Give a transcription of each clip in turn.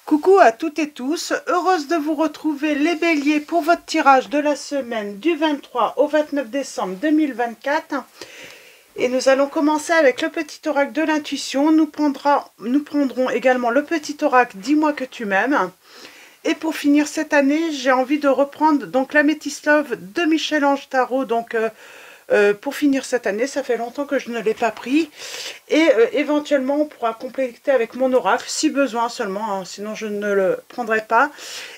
Coucou à toutes et tous, heureuse de vous retrouver les béliers pour votre tirage de la semaine du 23 au 29 décembre 2024. Et nous allons commencer avec le petit oracle de l'intuition. Nous prendrons également le petit oracle Dis-moi que tu m'aimes. Et pour finir cette année, j'ai envie de reprendre donc l'Améthyst Love de Michel-Ange Tarot. Donc pour finir cette année, ça fait longtemps que je ne l'ai pas pris. Et éventuellement, on pourra compléter avec mon oracle, si besoin seulement, hein, sinon je ne le prendrai pas.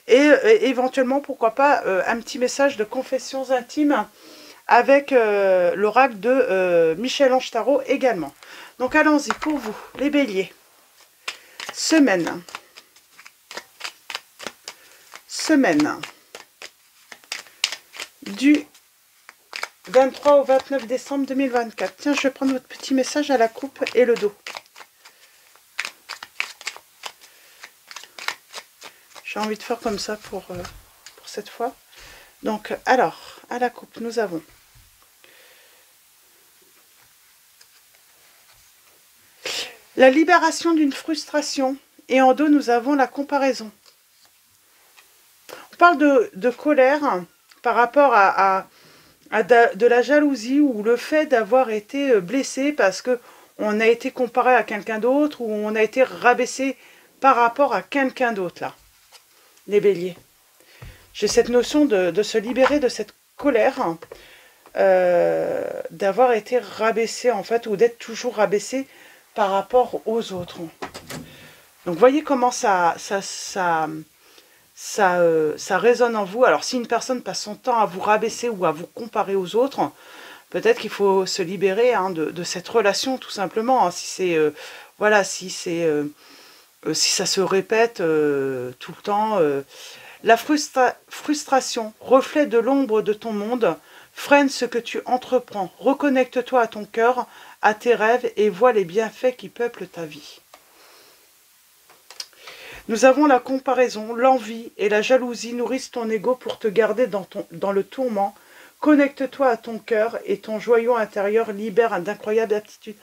Et éventuellement, pourquoi pas, un petit message de confessions intimes avec l'oracle de Michel-Ange Tarot également. Donc allons-y pour vous, les béliers. Semaine du 23 au 29 décembre 2024. Tiens, je vais prendre votre petit message à la coupe et le dos. J'ai envie de faire comme ça pour cette fois. Donc, alors, à la coupe, nous avons la libération d'une frustration. Et en dos, nous avons la comparaison. On parle de colère par rapport à de la jalousie ou le fait d'avoir été blessé parce que on a été comparé à quelqu'un d'autre ou on a été rabaissé par rapport à quelqu'un d'autre, là, les béliers. J'ai cette notion de se libérer de cette colère, d'avoir été rabaissé, en fait, ou d'être toujours rabaissé par rapport aux autres. Donc, voyez comment ça résonne en vous. Alors, si une personne passe son temps à vous rabaisser ou à vous comparer aux autres, peut-être qu'il faut se libérer de cette relation, tout simplement. Si c'est voilà, si ça se répète tout le temps. La frustration, reflet de l'ombre de ton monde, freine ce que tu entreprends. Reconnecte-toi à ton cœur, à tes rêves et vois les bienfaits qui peuplent ta vie. Nous avons la comparaison, l'envie et la jalousie nourrissent ton ego pour te garder dans le tourment. Connecte-toi à ton cœur et ton joyau intérieur libère d'incroyables aptitudes.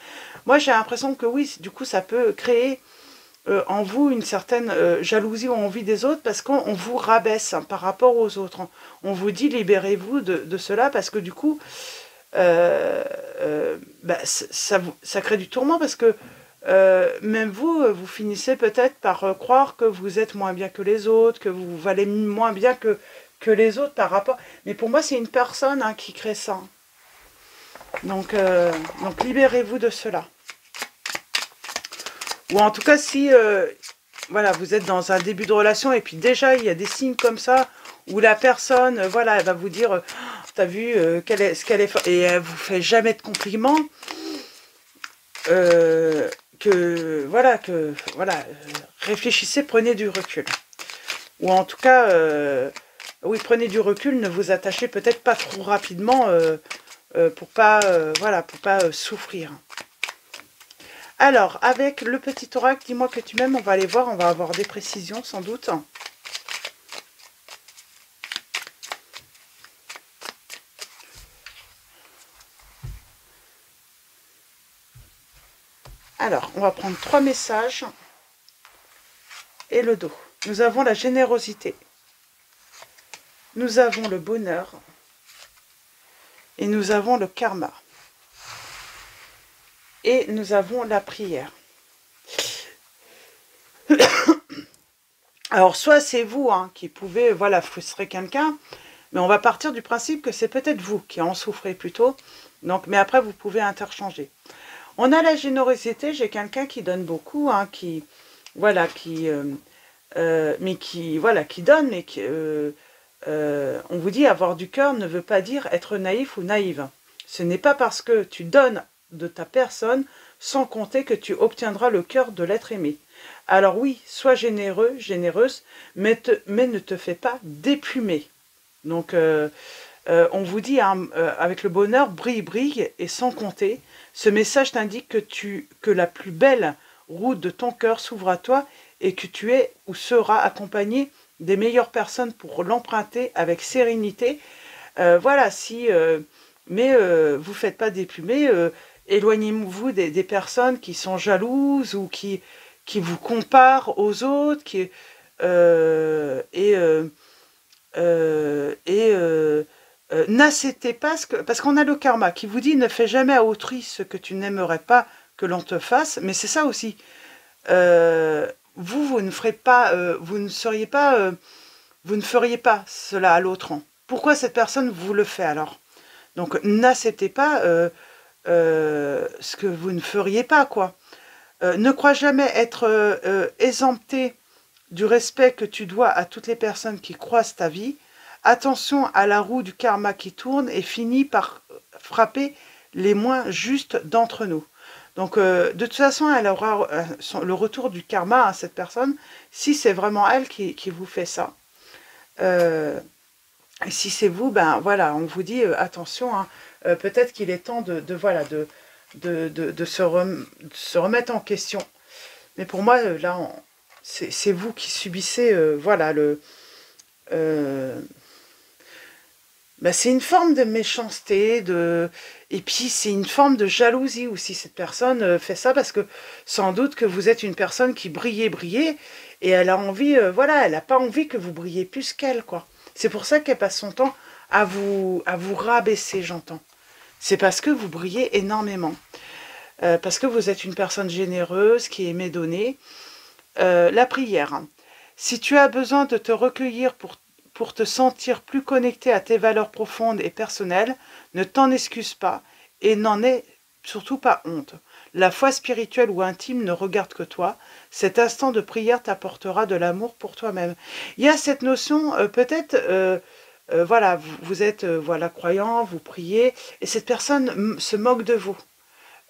Moi, j'ai l'impression que oui, du coup, ça peut créer en vous une certaine jalousie ou envie des autres parce qu'on vous rabaisse par rapport aux autres. On vous dit libérez-vous de cela parce que du coup, ça crée du tourment parce que même vous finissez peut-être par croire que vous êtes moins bien que les autres, que vous valez moins bien que les autres par rapport... Mais pour moi, c'est une personne qui crée ça. Donc libérez-vous de cela. Ou en tout cas, si voilà, vous êtes dans un début de relation et puis déjà, il y a des signes comme ça où la personne, voilà, elle va vous dire, t'as vu, ce qu'elle est... Et elle vous fait jamais de compliments. Voilà, réfléchissez, prenez du recul. Ou en tout cas, oui, prenez du recul, ne vous attachez peut-être pas trop rapidement pour pas souffrir. Alors, avec le petit oracle, dis-moi que tu m'aimes, on va aller voir, on va avoir des précisions sans doute. Alors, on va prendre 3 messages et le dos. Nous avons la générosité. Nous avons le bonheur. Et nous avons le karma. Et nous avons la prière. Alors, soit c'est vous qui pouvez voilà, frustrer quelqu'un, mais on va partir du principe que c'est peut-être vous qui en souffrez plutôt. Donc, mais après, vous pouvez interchanger. On a la générosité, j'ai quelqu'un qui donne beaucoup, qui donne, mais qui on vous dit avoir du cœur ne veut pas dire être naïf ou naïve. Ce n'est pas parce que tu donnes de ta personne sans compter que tu obtiendras le cœur de l'être aimé. Alors oui, sois généreux, généreuse, mais ne te fais pas déplumer. Donc, on vous dit, avec le bonheur, brille, brille, et sans compter. Ce message t'indique que la plus belle route de ton cœur s'ouvre à toi et que tu es ou seras accompagné des meilleures personnes pour l'emprunter avec sérénité. Voilà, mais vous ne faites pas déplumer, éloignez-vous des personnes qui sont jalouses ou qui vous comparent aux autres, N'acceptez pas parce qu'on a le karma qui vous dit ne fais jamais à autrui ce que tu n'aimerais pas que l'on te fasse, mais c'est ça aussi. Vous ne ferez pas, vous ne seriez pas, vous ne feriez pas cela à l'autre. Pourquoi cette personne vous le fait alors? Donc n'acceptez pas ce que vous ne feriez pas, quoi. Ne crois jamais être exempté du respect que tu dois à toutes les personnes qui croisent ta vie. Attention à la roue du karma qui tourne et finit par frapper les moins justes d'entre nous. Donc, de toute façon, elle aura le retour du karma à cette personne, si c'est vraiment elle qui vous fait ça. Et si c'est vous, ben voilà, on vous dit attention, hein, peut-être qu'il est temps de se remettre en question. Mais pour moi, là, c'est vous qui subissez, voilà, c'est une forme de méchanceté, et puis c'est une forme de jalousie aussi. Cette personne fait ça parce que sans doute que vous êtes une personne qui brillait, et elle a envie, voilà, elle n'a pas envie que vous brillez plus qu'elle, quoi. C'est pour ça qu'elle passe son temps à vous rabaisser, j'entends. C'est parce que vous brillez énormément. Parce que vous êtes une personne généreuse qui aimait donner. La prière. Si tu as besoin de te recueillir pour te sentir plus connecté à tes valeurs profondes et personnelles, ne t'en excuse pas et n'en aie surtout pas honte. La foi spirituelle ou intime ne regarde que toi. Cet instant de prière t'apportera de l'amour pour toi-même. Il y a cette notion, peut-être, voilà, vous êtes voilà, croyant, vous priez, et cette personne se moque de vous.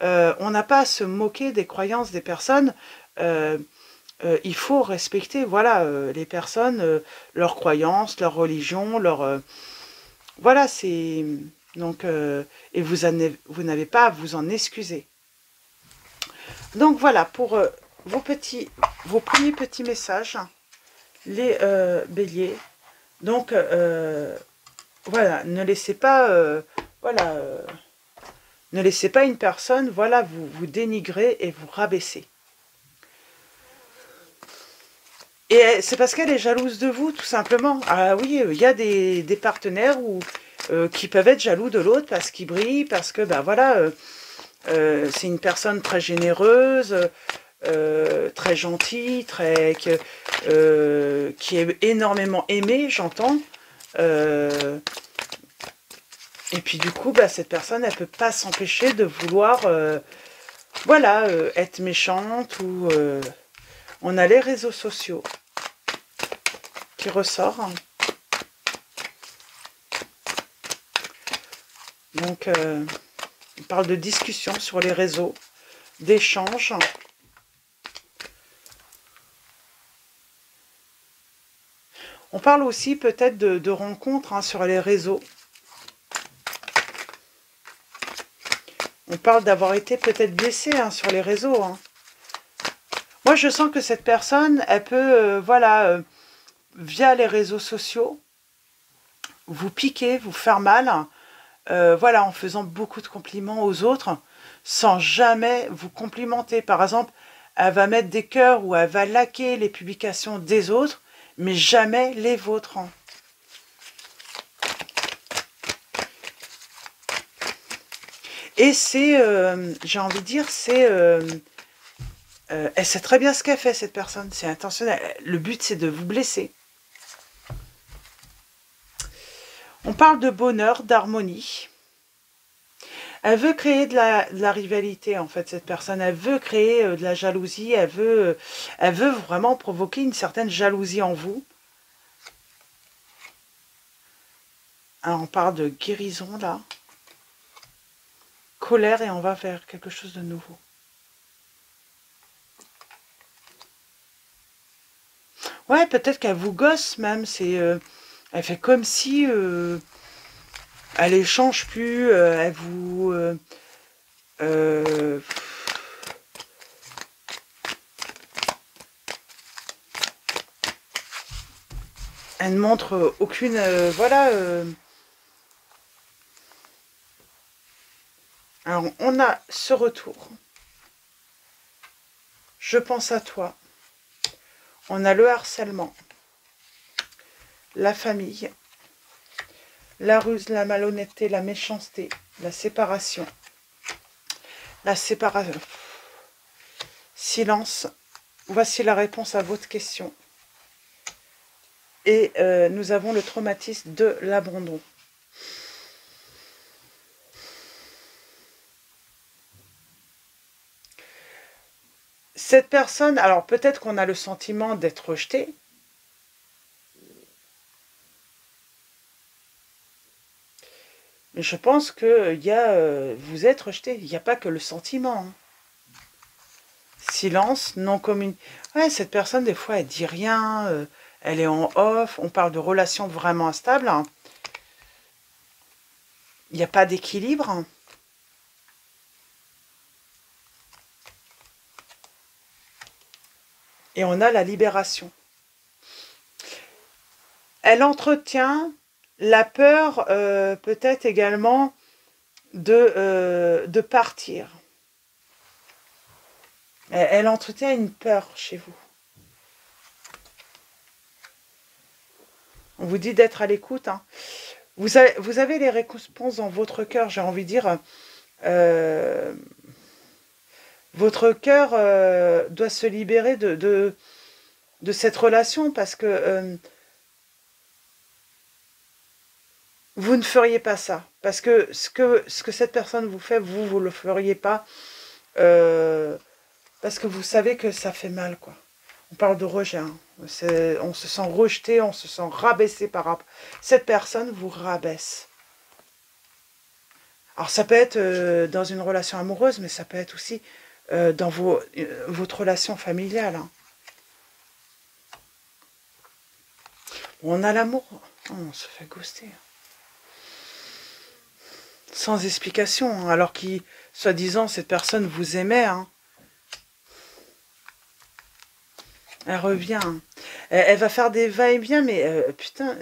On n'a pas à se moquer des croyances des personnes. Il faut respecter, voilà, les personnes, leurs croyances, leur religion, voilà, c'est... Donc, et vous n'avez pas à vous en excuser. Donc voilà, pour vos premiers petits messages, les béliers. Donc, voilà, ne laissez pas, voilà, ne laissez pas une personne, voilà, vous dénigrer et vous rabaisser. Et c'est parce qu'elle est jalouse de vous, tout simplement. Ah oui, il y a des partenaires qui peuvent être jaloux de l'autre parce qu'il brille, parce que, ben voilà, c'est une personne très généreuse, très gentille, qui est énormément aimée, j'entends. Et puis du coup, bah, cette personne, elle ne peut pas s'empêcher de vouloir, voilà, être méchante ou... on a les réseaux sociaux qui ressort. Donc, on parle de discussion sur les réseaux, d'échanges. On parle aussi peut-être de rencontres sur les réseaux. On parle d'avoir été peut-être blessé sur les réseaux. Moi, je sens que cette personne, elle peut, voilà, via les réseaux sociaux, vous piquer, vous faire mal, voilà, en faisant beaucoup de compliments aux autres, sans jamais vous complimenter. Par exemple, elle va mettre des cœurs ou elle va liker les publications des autres, mais jamais les vôtres. Et c'est, j'ai envie de dire, c'est... elle sait très bien ce qu'elle fait, cette personne. C'est intentionnel. Le but, c'est de vous blesser. On parle de bonheur, d'harmonie. Elle veut créer de la rivalité, en fait, cette personne. Elle veut créer de la jalousie. Elle veut vraiment provoquer une certaine jalousie en vous. Alors, on parle de guérison, là. Colère, et on va vers quelque chose de nouveau. Ouais, peut-être qu'elle vous gosse, même. Elle fait comme si... elle échange plus, elle vous... elle ne montre aucune... voilà... Alors, on a ce retour. Je pense à toi. On a le harcèlement, la famille, la ruse, la malhonnêteté, la méchanceté, la séparation. La séparation. Silence. Voici la réponse à votre question. Et nous avons le traumatisme de l'abandon. Cette personne, alors peut-être qu'on a le sentiment d'être rejeté. Mais je pense que vous êtes rejeté. Il n'y a pas que le sentiment. Hein. Silence, non commune. Ouais, cette personne, des fois, elle dit rien. Elle est en off. On parle de relations vraiment instables. Hein. Il n'y a pas d'équilibre. Hein. Et on a la libération. Elle entretient la peur, peut-être également, de partir. Elle entretient une peur chez vous. On vous dit d'être à l'écoute. Hein. Vous avez les récompenses dans votre cœur, j'ai envie de dire. Votre cœur doit se libérer de cette relation parce que vous ne feriez pas ça. Parce que ce que cette personne vous fait, vous ne le feriez pas. Parce que vous savez que ça fait mal, quoi. On parle de rejet. Hein. On se sent rejeté, on se sent rabaissé par rapport. Cette personne vous rabaisse. Alors ça peut être dans une relation amoureuse, mais ça peut être aussi dans votre relation familiale. Hein. On a l'amour. Oh, on se fait ghoster. Sans explication, hein, alors qu'il, soi-disant, cette personne vous aimait. Hein. Elle revient. Hein. Elle va faire des va-et-vient, mais putain...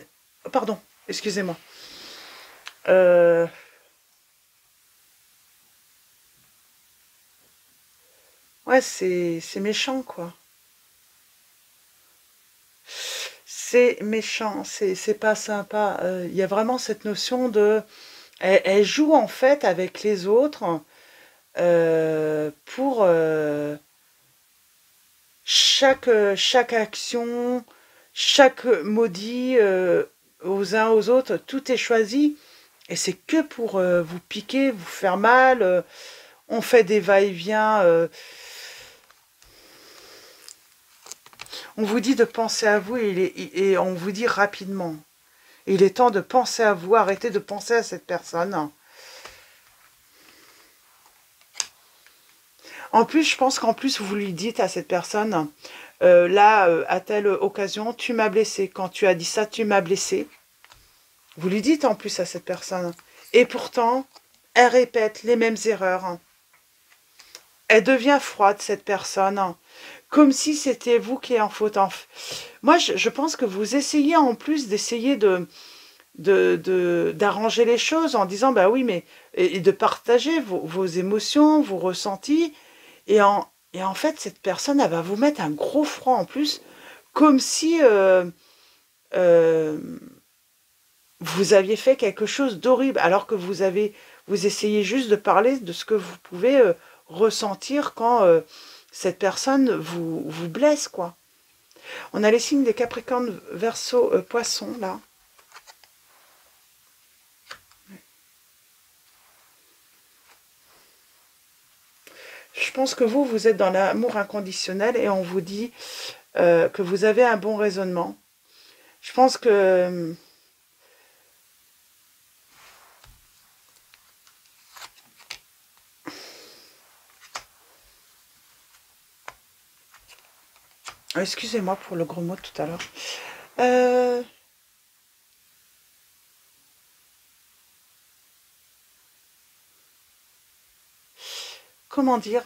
Pardon, excusez-moi. Ouais, c'est méchant, quoi. C'est méchant, c'est pas sympa. Il y a vraiment cette notion de... Elle joue, en fait, avec les autres pour... chaque action, chaque maudit aux uns aux autres, tout est choisi. Et c'est que pour vous piquer, vous faire mal. On fait des va-et-vient. On vous dit de penser à vous et on vous dit rapidement. Il est temps de penser à vous, arrêtez de penser à cette personne. En plus, je pense qu'en plus, vous lui dites à cette personne, là, à telle occasion, tu m'as blessé. Quand tu as dit ça, tu m'as blessé. Vous lui dites en plus à cette personne. Et pourtant, elle répète les mêmes erreurs. Elle devient froide, cette personne. Comme si c'était vous qui êtes en faute. Moi, je pense que vous essayez en plus d'essayer d'arranger les choses en disant, bah oui, mais... Et de partager vos émotions, vos ressentis. Et en fait, cette personne, elle va vous mettre un gros froid en plus, comme si vous aviez fait quelque chose d'horrible, alors que vous essayez juste de parler de ce que vous pouvez ressentir quand cette personne vous blesse, quoi. On a les signes des Capricornes, Verseau, Poissons, là. Je pense que vous êtes dans l'amour inconditionnel et on vous dit que vous avez un bon raisonnement. Je pense que... Excusez-moi pour le gros mot tout à l'heure. Comment dire?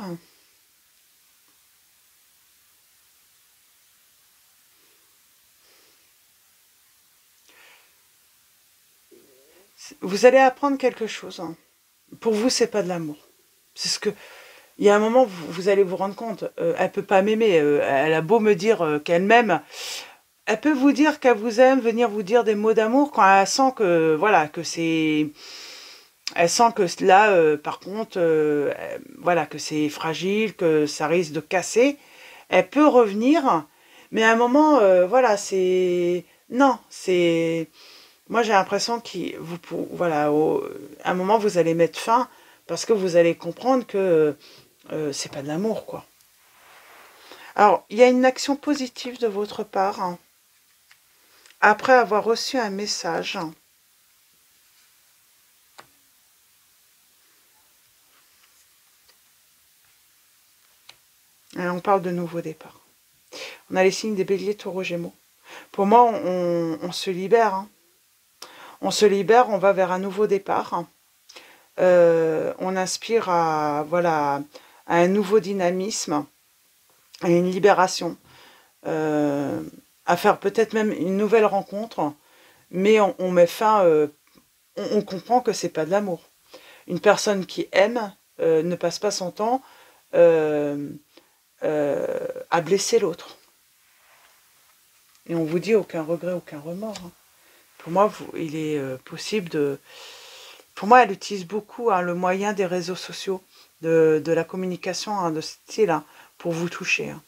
Vous allez apprendre quelque chose. Hein. Pour vous, c'est pas de l'amour. C'est ce que il y a un moment, vous allez vous rendre compte, elle peut pas m'aimer, elle a beau me dire qu'elle m'aime, elle peut vous dire qu'elle vous aime, venir vous dire des mots d'amour quand elle sent que, voilà, que c'est... Elle sent que là, par contre, voilà, que c'est fragile, que ça risque de casser. Elle peut revenir, mais à un moment, voilà, c'est... Non, c'est... Moi, j'ai l'impression que voilà, à un moment, vous allez mettre fin parce que vous allez comprendre que c'est pas de l'amour, quoi. Alors, il y a une action positive de votre part, hein, après avoir reçu un message. Et on parle de nouveau départ. On a les signes des béliers, taureaux, gémeaux. Pour moi, on se libère. Hein. On se libère, on va vers un nouveau départ. On inspire à, voilà, à un nouveau dynamisme, à une libération. À faire peut-être même une nouvelle rencontre, mais on met fin, on comprend que c'est pas de l'amour. Une personne qui aime ne passe pas son temps à blesser l'autre. Et on vous dit aucun regret, aucun remords. Hein. Pour moi, il est possible de... Pour moi, elle utilise beaucoup hein, le moyen des réseaux sociaux, de la communication hein, de ce style, hein, pour vous toucher. Hein.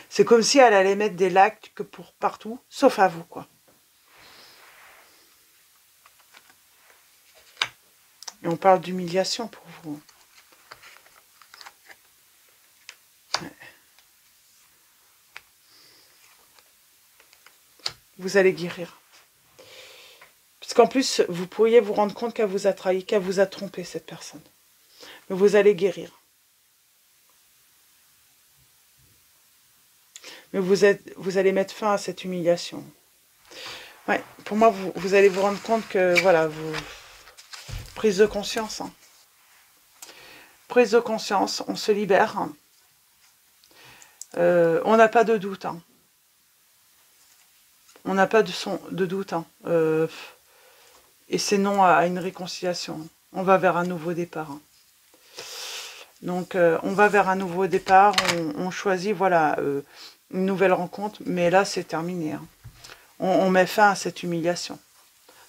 C'est comme si elle allait mettre des likes pour partout, sauf à vous, quoi. Et on parle d'humiliation pour vous. Ouais. Vous allez guérir. Parce qu'en plus, vous pourriez vous rendre compte qu'elle vous a trahi, qu'elle vous a trompé, cette personne. Mais vous allez guérir. Mais vous allez mettre fin à cette humiliation. Ouais, pour moi, vous allez vous rendre compte que, voilà, prise de conscience. Hein. Prise de conscience, on se libère. Hein. On n'a pas de doute. Hein. On n'a pas de doute. Hein. Et c'est non à une réconciliation. On va vers un nouveau départ. Hein. Donc, on va vers un nouveau départ. On choisit, voilà, une nouvelle rencontre. Mais là, c'est terminé. Hein. On met fin à cette humiliation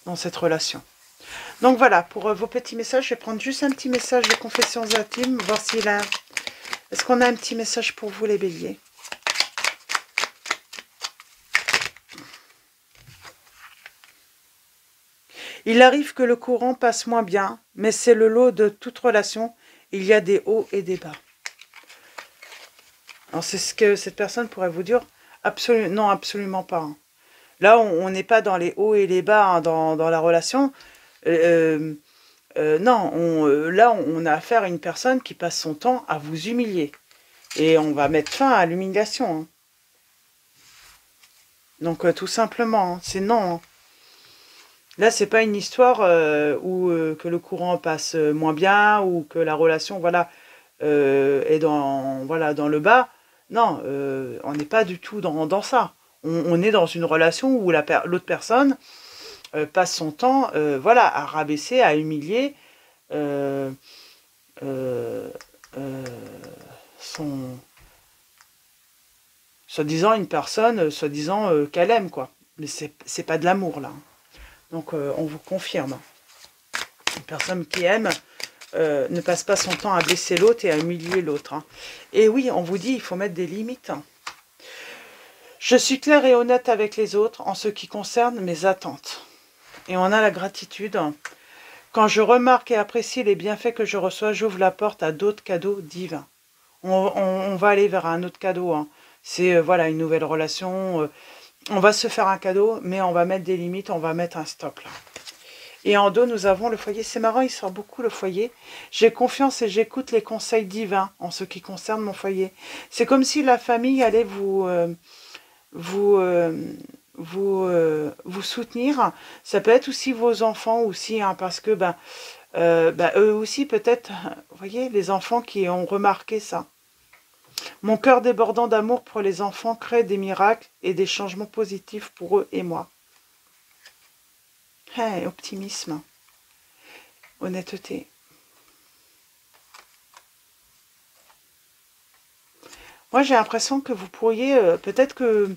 dans cette relation. Donc voilà, pour vos petits messages, je vais prendre juste un petit message de confessions intimes, voir s'il a... Est-ce qu'on a un petit message pour vous, les béliers? Il arrive que le courant passe moins bien, mais c'est le lot de toute relation. Il y a des hauts et des bas. Alors c'est ce que cette personne pourrait vous dire. Non, absolument pas. Hein. Là, on n'est pas dans les hauts et les bas hein, dans la relation. Non, là, on a affaire à une personne qui passe son temps à vous humilier. Et on va mettre fin à l'humiliation. Hein. Donc, tout simplement, hein, c'est non. Hein. Là, c'est pas une histoire où que le courant passe moins bien ou que la relation, voilà, est dans le bas. Non, on n'est pas du tout dans ça. On est dans une relation où l'autre personne passe son temps, voilà, à rabaisser, à humilier son soi-disant une personne, soi-disant qu'elle aime, quoi. Mais c'est pas de l'amour, là. Donc, on vous confirme. Une personne qui aime ne passe pas son temps à blesser l'autre et à humilier l'autre. Hein. Et oui, on vous dit, il faut mettre des limites. Hein. Je suis claire et honnête avec les autres en ce qui concerne mes attentes. Et on a la gratitude. Quand je remarque et apprécie les bienfaits que je reçois, j'ouvre la porte à d'autres cadeaux divins. On va aller vers un autre cadeau. Hein. C'est voilà une nouvelle relation. On va se faire un cadeau, mais on va mettre des limites, on va mettre un stop là. Et en dos, nous avons le foyer. C'est marrant, il sort beaucoup le foyer. J'ai confiance et j'écoute les conseils divins en ce qui concerne mon foyer. C'est comme si la famille allait vous soutenir. Ça peut être aussi vos enfants aussi, hein, parce que eux aussi peut-être, vous voyez, les enfants qui ont remarqué ça. Mon cœur débordant d'amour pour les enfants crée des miracles et des changements positifs pour eux et moi. Hey, optimisme, honnêteté. Moi, j'ai l'impression que vous pourriez, peut-être que,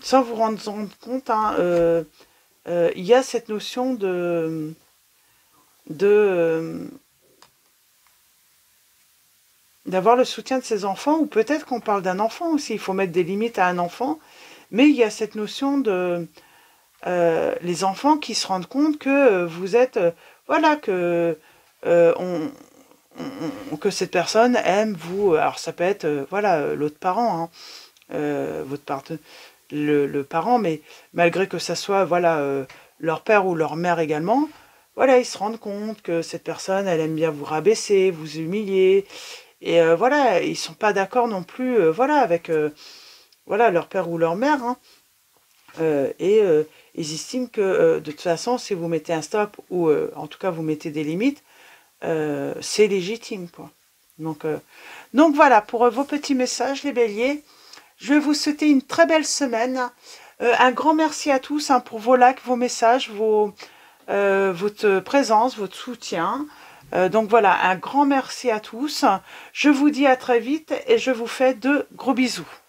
sans vous rendre compte, hein, il y a cette notion de d'avoir le soutien de ses enfants, ou peut-être qu'on parle d'un enfant aussi, il faut mettre des limites à un enfant, mais il y a cette notion de les enfants qui se rendent compte que vous êtes, voilà, que que cette personne aime vous, alors ça peut être, voilà, l'autre parent, hein, votre le parent, mais malgré que ça soit, voilà, leur père ou leur mère également, voilà, ils se rendent compte que cette personne, elle aime bien vous rabaisser, vous humilier, et voilà, ils sont pas d'accord non plus, voilà, avec voilà, leur père ou leur mère, hein, et ils estiment que de toute façon, si vous mettez un stop, ou en tout cas vous mettez des limites, c'est légitime, quoi. Donc voilà, pour vos petits messages, les béliers, je vais vous souhaiter une très belle semaine. Un grand merci à tous, hein, pour vos likes, vos messages, votre présence, votre soutien. Donc voilà, un grand merci à tous. Je vous dis à très vite et je vous fais de gros bisous.